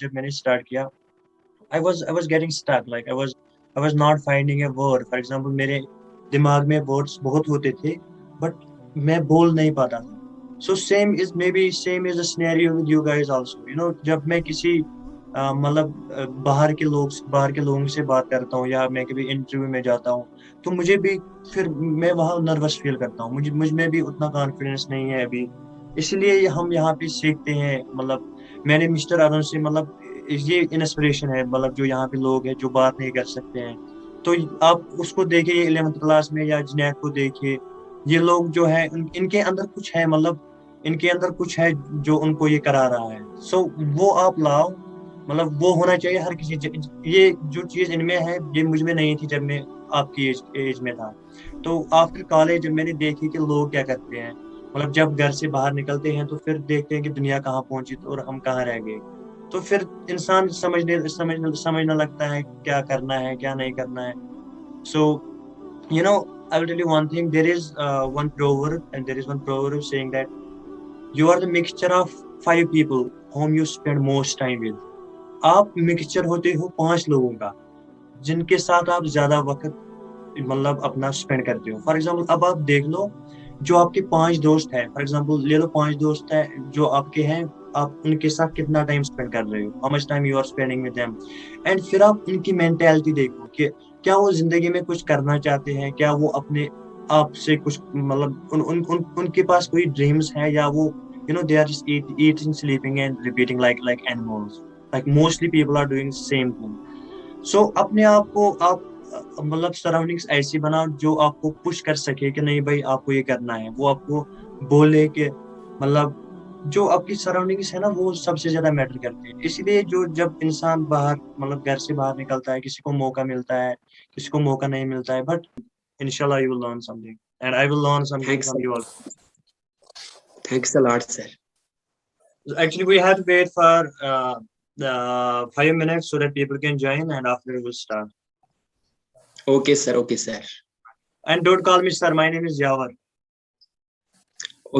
جب میں نے اسٹارٹ کیا I was getting stuck. Like I was not finding a word. For example, میرے دماغ میں words بہت ہوتے تھے, but میں بول نہیں پاتا تھا. So same is a scenario with you guys also. جب میں کسی مطلب باہر کے لوگوں سے بات کرتا ہوں, یا میں کبھی انٹرویو میں جاتا ہوں, تو مجھے بھی پھر میں وہاں نروس فیل کرتا ہوں. مجھ میں بھی اتنا کانفیڈینس نہیں ہے ابھی. اسی لیے ہم یہاں پہ سیکھتے ہیں. مطلب میں نے مسٹر ارون سے, مطلب یہ انسپریشن ہے, مطلب جو یہاں پہ لوگ ہیں جو بات نہیں کر سکتے ہیں, تو آپ اس کو دیکھیں 11th کلاس میں, یا جنید کو دیکھیے. یہ لوگ جو ہے ان کے اندر کچھ ہے, مطلب ان کے اندر کچھ ہے جو ان کو یہ کرا رہا ہے. سو وہ آپ لاؤ, مطلب وہ ہونا چاہیے ہر کسی. یہ جو چیز ان میں ہے یہ مجھ میں نہیں تھی جب میں آپ کی ایج میں تھا. تو آفٹر کالج جب میں نے دیکھی کہ لوگ کیا کرتے ہیں, مطلب جب گھر سے باہر نکلتے ہیں تو پھر دیکھتے ہیں کہ دنیا کہاں پہنچی اور ہم کہاں رہ گئے. تو پھر انسان سمجھنے لگتا ہے کیا کرنا ہے کیا نہیں کرنا ہے. سو I will tell you one thing. There is one proverb saying that you are the mixture of 5 people whom you spend most time with. آپ مکسچر ہوتے ہو 5 لوگوں کا جن کے ساتھ آپ زیادہ وقت مطلب اپنا اسپینڈ کرتے ہو. فار ایگزامپل اب آپ دیکھ لو, جو آپ کے 5 دوست ہیں, فار ایگزامپل لے لو 5 دوست ہیں جو آپ کے ہیں, آپ ان کے ساتھ کتنا ٹائم اسپینڈ کر رہے ہو, how much time you are spending with them. And پھر آپ ان کی مینٹیلٹی دیکھو کہ کیا وہ زندگی میں کچھ کرنا چاہتے ہیں, کیا وہ اپنے آپ سے کچھ مطلب ان کے پاس کوئی ڈریمز ہیں, یا وہ they are just eating, sleeping and repeating like animals. Like mostly people are doing same thing. سو اپنے آپ کو آپ مطلب سراؤنڈنگس ایسی بناؤ جو آپ کو پش کر سکے کہ نہیں بھائی آپ کو یہ کرنا ہے. وہ آپ کو بولے کہ مطلب جو آپ کی سراؤنڈنگس ہے نا وہ سب سے زیادہ میٹر کرتی ہے. اسی لیے جب انسان باہر مطلب گھر سے باہر نکلتا ہے, کسی کو موقع ملتا ہے, کسی کو موقع نہیں ملتا ہے, بٹ انشاءاللہ you will learn something and I will learn something Thanks. from you also. Thanks a lot, sir. Actually, we have to wait for 5 minutes so that people can join, and after we will start. Okay, sir. Okay, sir. And don't call me sir. My name is Yavar.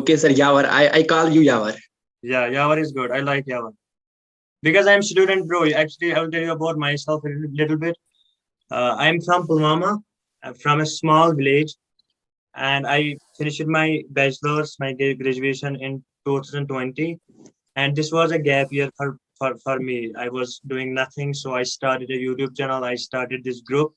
Okay, sir. Yavar. I call you Yavar. Yeah, Yavar is good. I like Yavar. Because I'm student, bro. Actually, I will tell you about myself a little bit. I'm from Pulwama, from a small village, and I finished my bachelor's, my graduation in 2020. And this was a gap year for me. I was doing nothing, so I started a YouTube channel. I started this group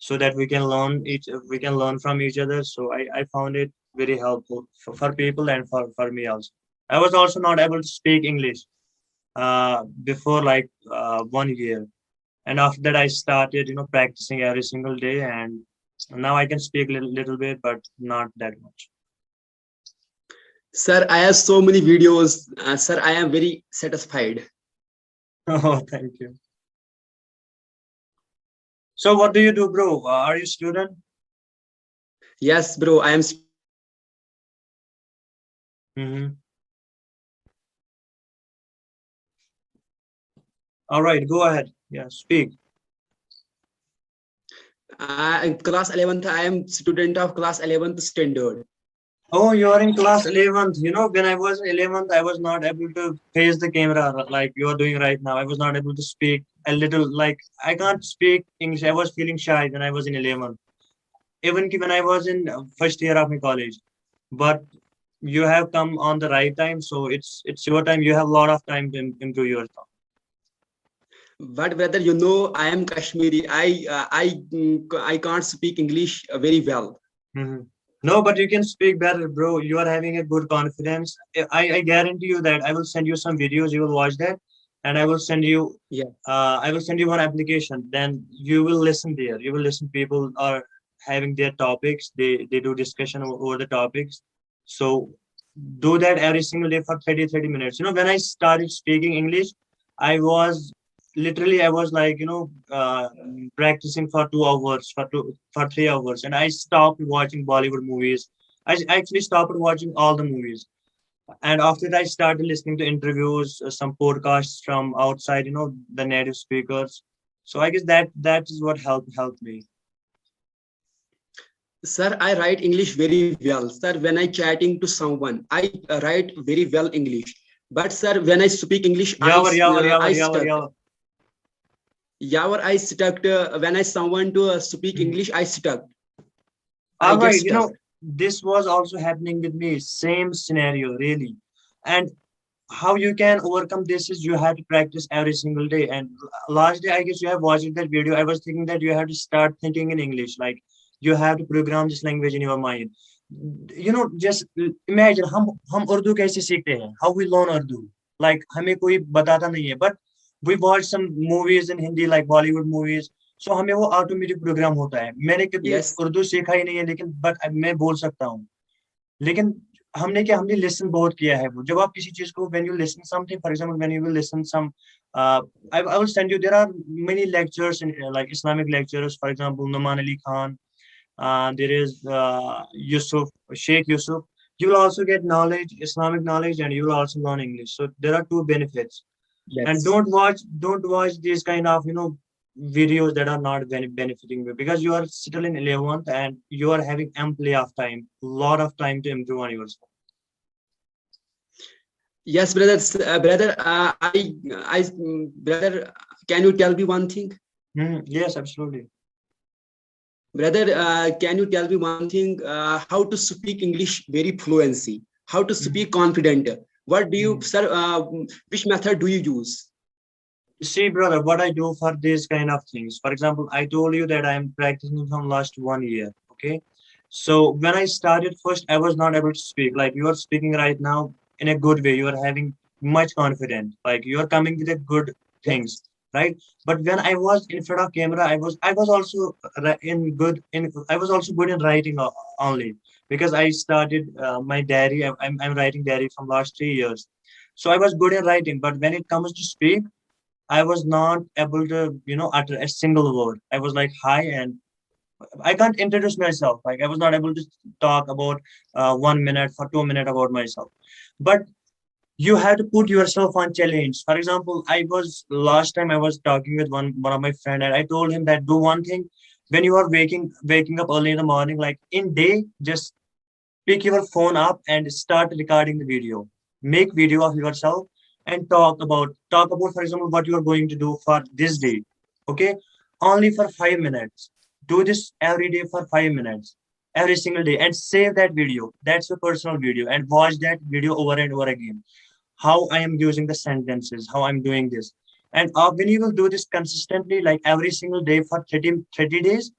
so that we can learn from each other. So I found it very helpful for people and for me also. I was also not able to speak English before like 1 year, and after that I started practicing every single day, and now I can speak little bit but not that much. Sir, I have so many videos. Sir, I am very satisfied. Oh, thank you. So what do you do, bro? Are you a student? Yes, bro. I am. Mm-hmm. All right, go ahead. Yeah, speak. Class 11th. I am student of class 11th standard. Oh, you're in class 11th. When I was 11th, I was not able to face the camera like you're doing right now. I was not able to speak a little, like, I can't speak English. I was feeling shy when I was in 11th. Even when I was in first year of my college. But you have come on the right time, so it's your time. You have a lot of time to improve yourself. But brother, I am Kashmiri. I can't speak English very well. Mm-hmm. No, but you can speak better, bro. You are having a good confidence. I guarantee you that I will send you some videos. You will watch that, and I will send you. Yeah. I will send you one application. Then you will listen there. You will listen. People are having their topics. They do discussion over the topics. So do that every single day for 30 minutes. When I started speaking English, I was I was like practicing for 2 hours, for 3 hours, and I stopped watching Bollywood movies. I actually stopped watching all the movies, and after that I started listening to interviews, some podcasts from outside, the native speakers. So I guess that is what helped me. Sir, I write English very well. Sir, when I chatting to someone, I write very well English. But sir, when I speak English, Yavar, yavar, yavar, I yavar, stuck. yavar. Yavar, I stuck. When I someone to speak Hmm. English, I stuck. I All get right, stuck. this was also happening with me. Same scenario, really. And how you can overcome this is you have to practice every single day. And last day, I guess you have watched that video. I was thinking that you have to start thinking in English, like you have to program this language in your mind. Just imagine हम उर्दू कैसे सीखते हैं? How we learn Urdu? Like हमें कोई बताता नहीं है, but we watch some movies in Hindi like Bollywood movies. So हमें वो ऑटोमेटिक प्रोग्राम होता है. मैंने कभी Yes. उर्दू सीखा ही नहीं है, लेकिन बट मैं बोल सकता हूँ. लेकिन हमने लिसन बहुत किया है. वो जब आप किसी चीज को when you listen something, for example when you will listen some I will send you, there are many lectures in like Islamic lectures, for example Numan Ali Khan, there is Yusuf, Sheikh Yusuf. You will also get knowledge, Islamic knowledge, and you will also learn English. So there are two benefits. And Yes. don't watch these kind of videos that are not benefiting you, because you are still in 11th and you are having ample of time, lot of time to improve on yourself. Yes, brother. Brother, can you tell me one thing? Yes, absolutely. Brother, can you tell me one thing? How to speak English very fluency? How to speak confident? What do you, sir? Which method do you use? See, brother, what I do for these kind of things. For example, I told you that I am practicing from last 1 year. Okay. So when I started first, I was not able to speak. Like you are speaking right now in a good way. You are having much confidence. Like you are coming with a good things, right? But when I was in front of camera, I was also I was also good in writing only, because I started my diary. I'm writing diary from last 3 years. So I was good in writing, but when it comes to speak, I was not able to, utter a single word. I was like, hi, and I can't introduce myself. Like, I was not able to talk about 1 minute for 2 minutes about myself. But you have to put yourself on challenge. For example, last time I was talking with one of my friend, and I told him that do one thing when you are waking up early in the morning, like in day, just pick your phone up and start recording the video. Make video of yourself and talk about, for example, what you are going to do for this day. Okay, only for 5 minutes. Do this every day for 5 minutes, every single day, and save that video. That's your personal video, and watch that video over and over again. How I am using the sentences, how I'm doing this. And when you will do this consistently, like every single day for 30 days,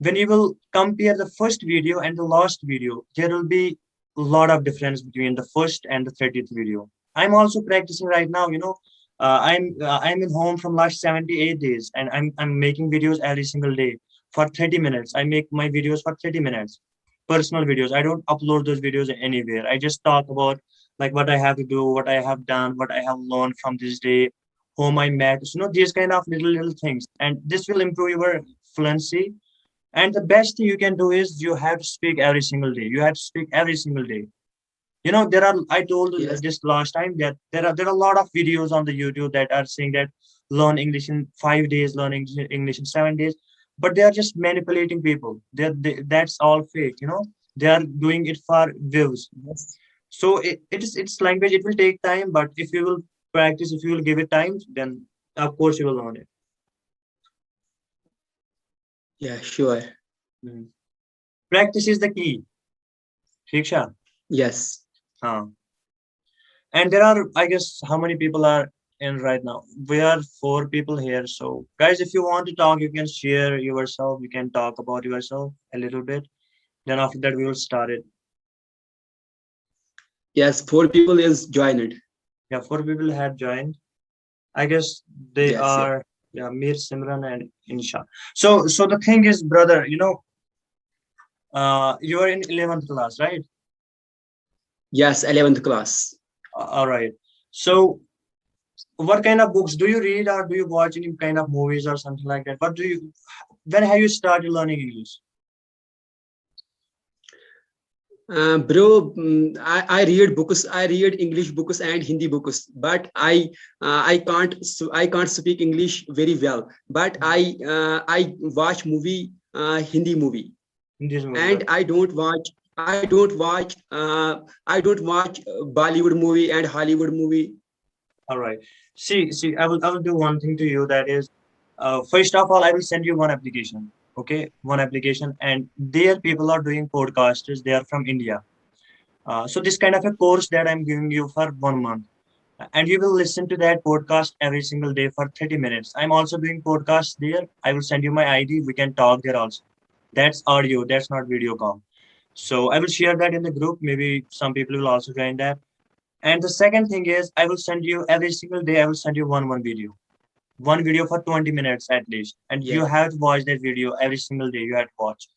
when you will compare the first video and the last video, there will be a lot of difference between the first and the 30th video. I'm also practicing right now. I'm in home from last 78 days, and I'm making videos every single day for 30 minutes. I make my videos for 30 minutes, personal videos. I don't upload those videos anywhere. I just talk about like what I have to do, what I have done, what I have learned from this day, whom I met. So, these kind of little things, and this will improve your fluency. And the best thing you can do is you have to speak every single day. You have to speak every single day. There are, I told Yes. this last time, that there are a lot of videos on the YouTube that are saying that learn English in 5 days, learn English in 7 days, but they are just manipulating people. That's all fake. They are doing it for views. Yes. So it's language. It will take time, but if you will practice, if you will give it time, then of course you will learn it. Yeah, sure. Mhm. Practice is the key. Shiksha. Yes. And there are, I guess, how many people are in right now? We are 4 people here. So, guys, if you want to talk, you can share yourself. You can talk about yourself a little bit. Then after that, we will start it. Yes, 4 people is joined. Yeah, 4 people had joined. I guess they Yes, yeah. are, yeah, Mir, Simran, and Insha. So the thing is, brother, you are in 11th class, right? Yes, 11th class. All right. So what kind of books do you read, or do you watch any kind of movies or something like that? When have you started learning English? Bro, I read books. I read English books and Hindi books, but I can't speak English very well. But I watch movie, Hindi movie, In this movie, and I don't watch. I don't watch. I don't watch Bollywood movie and Hollywood movie. All right. See, I will do one thing to you. That is, first of all, I will send you one application. Okay, one application, and there people are doing podcasters. They are from India. So this kind of a course that I'm giving you for 1 month, and you will listen to that podcast every single day for 30 minutes. I'm also doing podcasts there. I will send you my ID. We can talk there also. That's audio. That's not video call. So I will share that in the group. Maybe some people will also join that. And the second thing is, I will send you every single day. I will send you one video for 20 minutes at least, and Yeah. you have to watch that video every single day. You have to watch.